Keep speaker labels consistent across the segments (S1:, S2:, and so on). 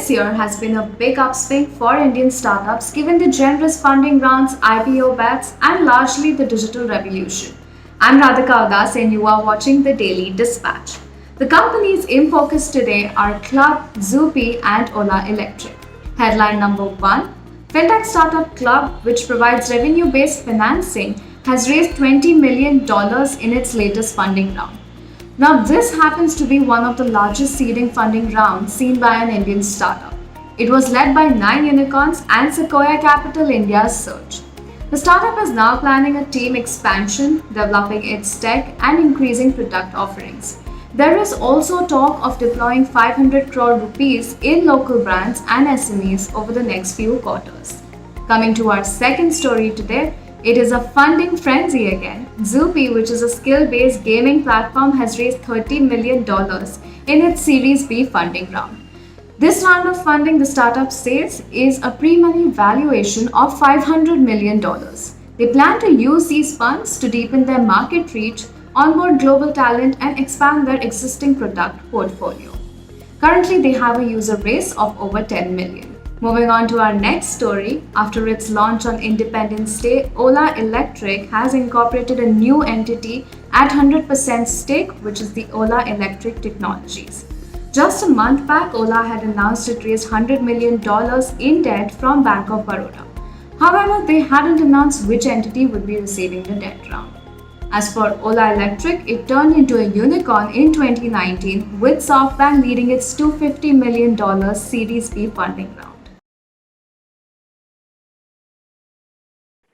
S1: this year has been a big upswing for Indian startups given the generous funding rounds, IPO bets, and largely the digital revolution. I'm Radhika Agas, and you are watching the Daily Dispatch. The companies in focus today are Club, Zoopy, and Ola Electric. Headline number one: Fintech startup Club, which provides revenue based financing, has raised $20 million in its latest funding round. Now, this happens to be one of the largest seeding funding rounds seen by an Indian startup. It was led by 9 unicorns and Sequoia Capital India's Surge. The startup is now planning a team expansion, developing its tech, and increasing product offerings. There is also talk of deploying 500 crore rupees in local brands and SMEs over the next few quarters. Coming to our second story today, it is a funding frenzy again. Zoopy, which is a skill-based gaming platform, has raised $30 million in its Series B funding round. This round of funding, the startup says, is a pre-money valuation of $500 million. They plan to use these funds to deepen their market reach, onboard global talent, and expand their existing product portfolio. Currently, they have a user base of over 10 million. Moving on to our next story, after its launch on Independence Day, Ola Electric has incorporated a new entity at 100% stake, which is the Ola Electric Technologies. Just a month back, Ola had announced it raised $100 million in debt from Bank of Baroda. However, they hadn't announced which entity would be receiving the debt round. As for Ola Electric, it turned into a unicorn in 2019, with SoftBank leading its $250 million Series B funding round.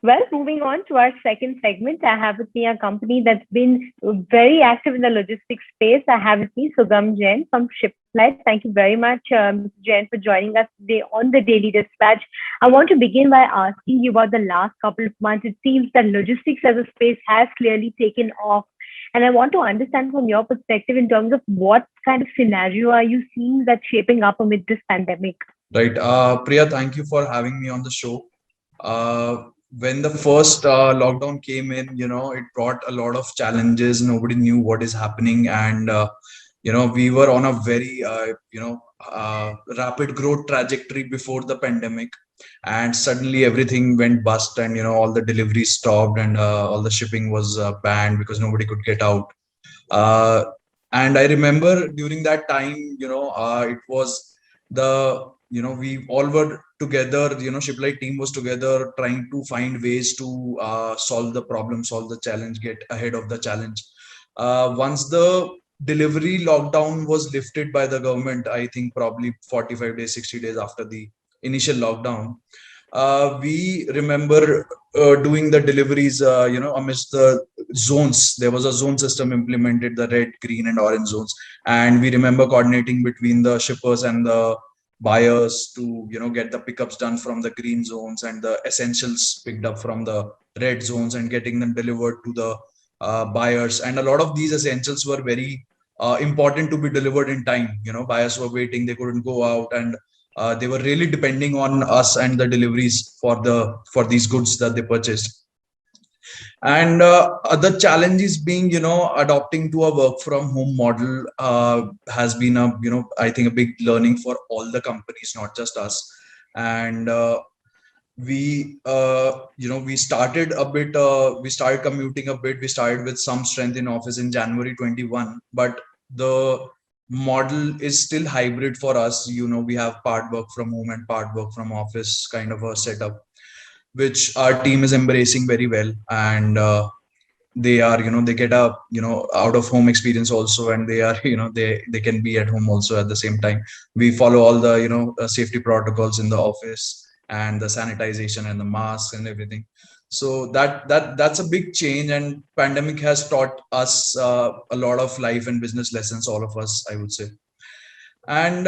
S2: Well, moving on to our second segment, I have with me a company that's been very active in the logistics space. I have with me Sugam Jain from Shiplet. Thank you very much, Mr. Jain, for joining us today on the Daily Dispatch. I want to begin by asking you about the last couple of months. It seems that logistics as a space has clearly taken off. And I want to understand from your perspective in terms of what kind of scenario are you seeing that's shaping up amid this pandemic?
S3: Right. Priya, thank you for having me on the show. When the first lockdown came in, it brought a lot of challenges. Nobody knew what is happening. And, we were on a very, rapid growth trajectory before the pandemic. And suddenly everything went bust and, all the deliveries stopped and all the shipping was banned because nobody could get out. And I remember during that time, it was we all were together, Shiplet team was together trying to find ways to solve the problem, solve the challenge, get ahead of the challenge. Once the delivery lockdown was lifted by the government, I think probably 45 days, 60 days after the initial lockdown, we remember doing the deliveries, amidst the zones. There was a zone system implemented, the red, green, and orange zones. And we remember coordinating between the shippers and the buyers to, get the pickups done from the green zones and the essentials picked up from the red zones and getting them delivered to the buyers. And a lot of these essentials were very important to be delivered in time. Buyers were waiting, they couldn't go out, and they were really depending on us and the deliveries for these goods that they purchased. And the challenges being, adopting to a work from home model has been I think a big learning for all the companies, not just us. And we started a bit, we started commuting a bit. We started with some strength in office in January 21, but the model is still hybrid for us. We have part work from home and part work from office kind of a setup, which our team is embracing very well. And they are, they get a, out of home experience also, and they are, they can be at home also at the same time. We follow all the, safety protocols in the office and the sanitization and the masks and everything. So that's a big change, and pandemic has taught us a lot of life and business lessons, all of us, I would say. And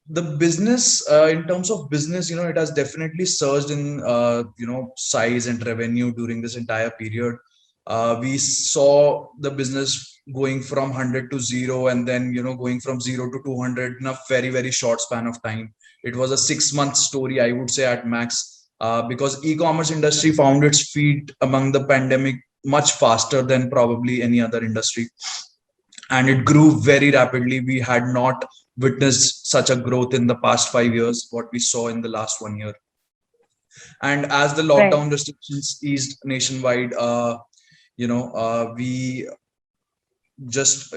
S3: the business, in terms of business, it has definitely surged in size and revenue during this entire period. We saw the business going from 100 to 0, and then going from 0 to 200 in a very, very short span of time. It was a 6-month story, I would say, at max, because e-commerce industry found its feet among the pandemic much faster than probably any other industry, and it grew very rapidly. We had not witnessed such a growth in the past 5 years, what we saw in the last 1 year. And as the
S2: Right.
S3: lockdown restrictions eased nationwide, we just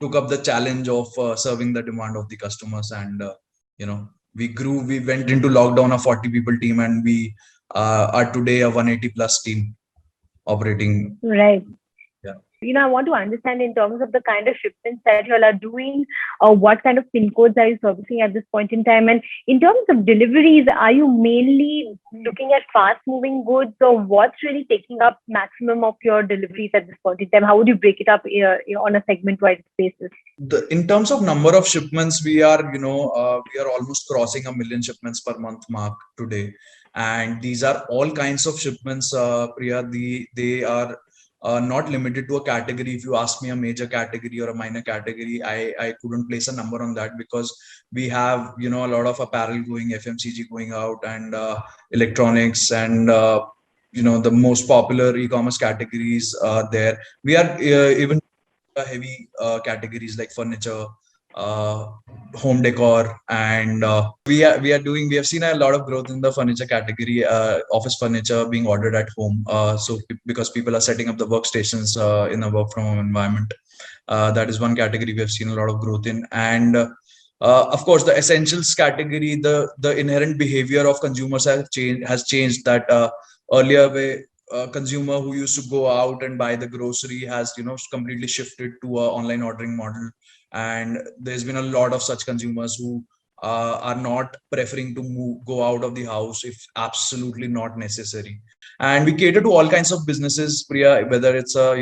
S3: took up the challenge of serving the demand of the customers, and we grew. We went into lockdown a 40 people team, and we are today a 180 plus team operating.
S2: Right.
S3: Yeah.
S2: I want to understand in terms of the kind of shipments that you all are doing, what kind of pin codes are you servicing at this point in time? And in terms of deliveries, are you mainly looking at fast moving goods, or what's really taking up maximum of your deliveries at this point in time? How would you break it up on a segment-wide basis?
S3: In terms of number of shipments, we are almost crossing 1 million shipments per month mark today. And these are all kinds of shipments, Priya. They are not limited to a category. If you ask me a major category or a minor category, I couldn't place a number on that, because we have a lot of apparel going, FMCG going out, and electronics, and the most popular e-commerce categories there. We are even heavy categories like furniture, home decor, and we have seen a lot of growth in the furniture category, office furniture being ordered at home. So because people are setting up the workstations in a work from home environment, that is one category we have seen a lot of growth in. And of course, the essentials category, the inherent behavior of consumers has changed. That earlier way, consumer who used to go out and buy the grocery has completely shifted to a online ordering model, and there's been a lot of such consumers who are not preferring to go out of the house if absolutely not necessary. And we cater to all kinds of businesses, Priya, whether it's a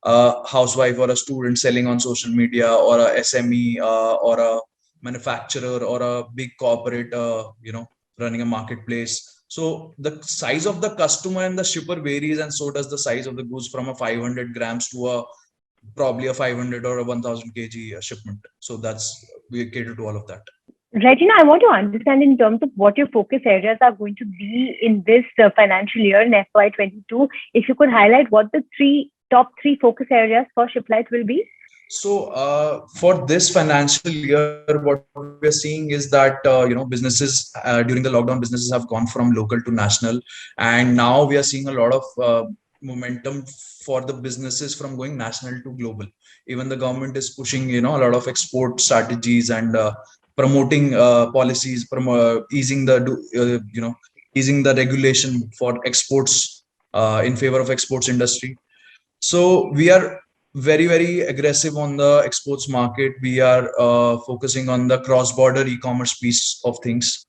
S3: housewife or a student selling on social media, or a SME, or a manufacturer, or a big corporate running a marketplace. So the size of the customer and the shipper varies, and so does the size of the goods, from a 500 grams to probably a 500 or a 1000 kg shipment. So we cater to all of that.
S2: Regina, I want to understand in terms of what your focus areas are going to be in this financial year in FY22. If you could highlight what the top three focus areas for Shiplight will be.
S3: So for this financial year, what we're seeing is that businesses during the lockdown, businesses have gone from local to national, and now we are seeing a lot of momentum for the businesses from going national to global. Even the government is pushing a lot of export strategies, and promoting policies, easing the regulation for exports in favor of exports industry. So we are very, very aggressive on the exports market. We are focusing on the cross-border e-commerce piece of things.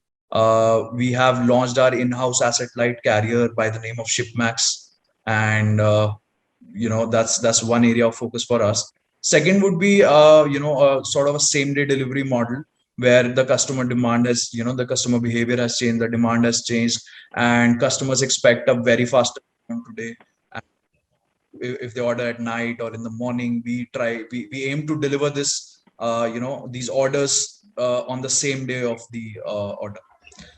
S3: We have launched our in-house asset-light carrier by the name of Shipmax, and that's one area of focus for us. Second would be a sort of a same-day delivery model, where the customer demand has, the customer behavior has changed, the demand has changed, and customers expect a very fast today. If they order at night or in the morning, we aim to deliver this these orders on the same day of the order.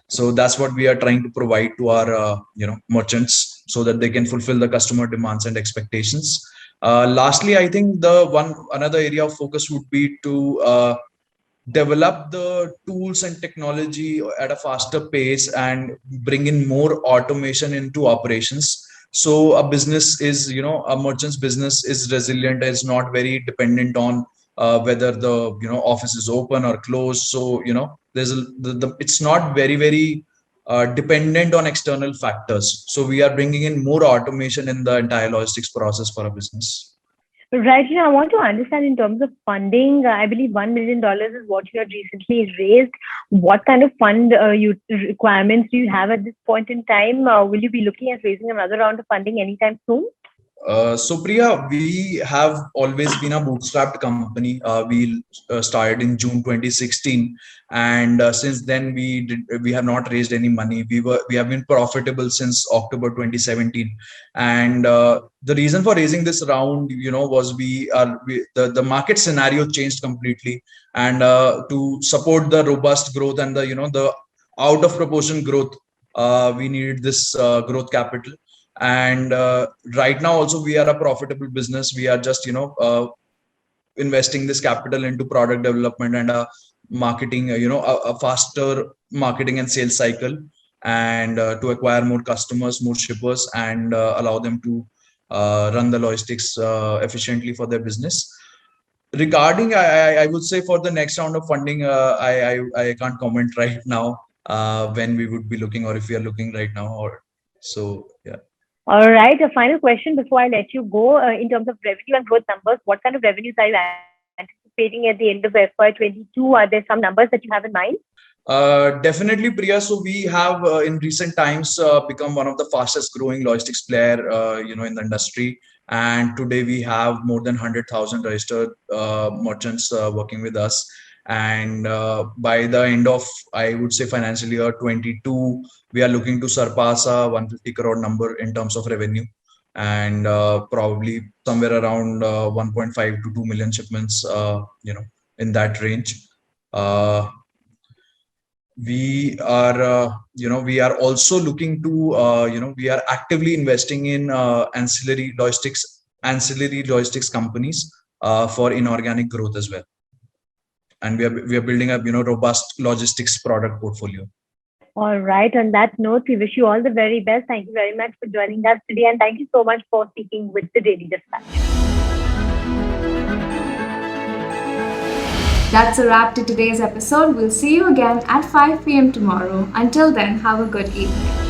S3: So that's what we are trying to provide to our merchants, so that they can fulfill the customer demands and expectations. Lastly, I think another area of focus would be to develop the tools and technology at a faster pace, and bring in more automation into operations. So a merchant's business is resilient, is not very dependent on whether the office is open or closed. So it's not very, very dependent on external factors. So we are bringing in more automation in the entire logistics process for a business.
S2: Right. I want to understand in terms of funding. I believe $1 million is what you had recently raised. What kind of fund requirements do you have at this point in time? Will you be looking at raising another round of funding anytime soon?
S3: So Priya, we have always been a bootstrapped company. We started in June 2016, and since then we have not raised any money. We have been profitable since October 2017, and the reason for raising this round, was the market scenario changed completely, and to support the robust growth and the out of proportion growth, we needed this growth capital. And right now also we are a profitable business. We are just investing this capital into product development and marketing, a faster marketing and sales cycle, and to acquire more customers, more shippers, and allow them to run the logistics efficiently for their business. Regarding, I would say for the next round of funding, I can't comment right now when we would be looking, or if we are looking right now, or so. Yeah.
S2: All right. A final question before I let you go. In terms of revenue and growth numbers, what kind of revenues are you anticipating at the end of FY22? Are there some numbers that you have in mind?
S3: Definitely, Priya. So we have in recent times become one of the fastest growing logistics player, in the industry. And today we have more than 100,000 registered merchants working with us. And by the end of, I would say, financial year 22, we are looking to surpass a 150 crore number in terms of revenue, and probably somewhere around 1.5 to 2 million shipments, in that range. We are also looking to we are actively investing in ancillary logistics companies for inorganic growth as well, and we are building a robust logistics product portfolio.
S2: All right. On that note, we wish you all the very best. Thank you very much for joining us today, and thank you so much for speaking with the Daily Dispatch.
S1: That's a wrap to today's episode. We'll see you again at 5 p.m. tomorrow. Until then, have a good evening.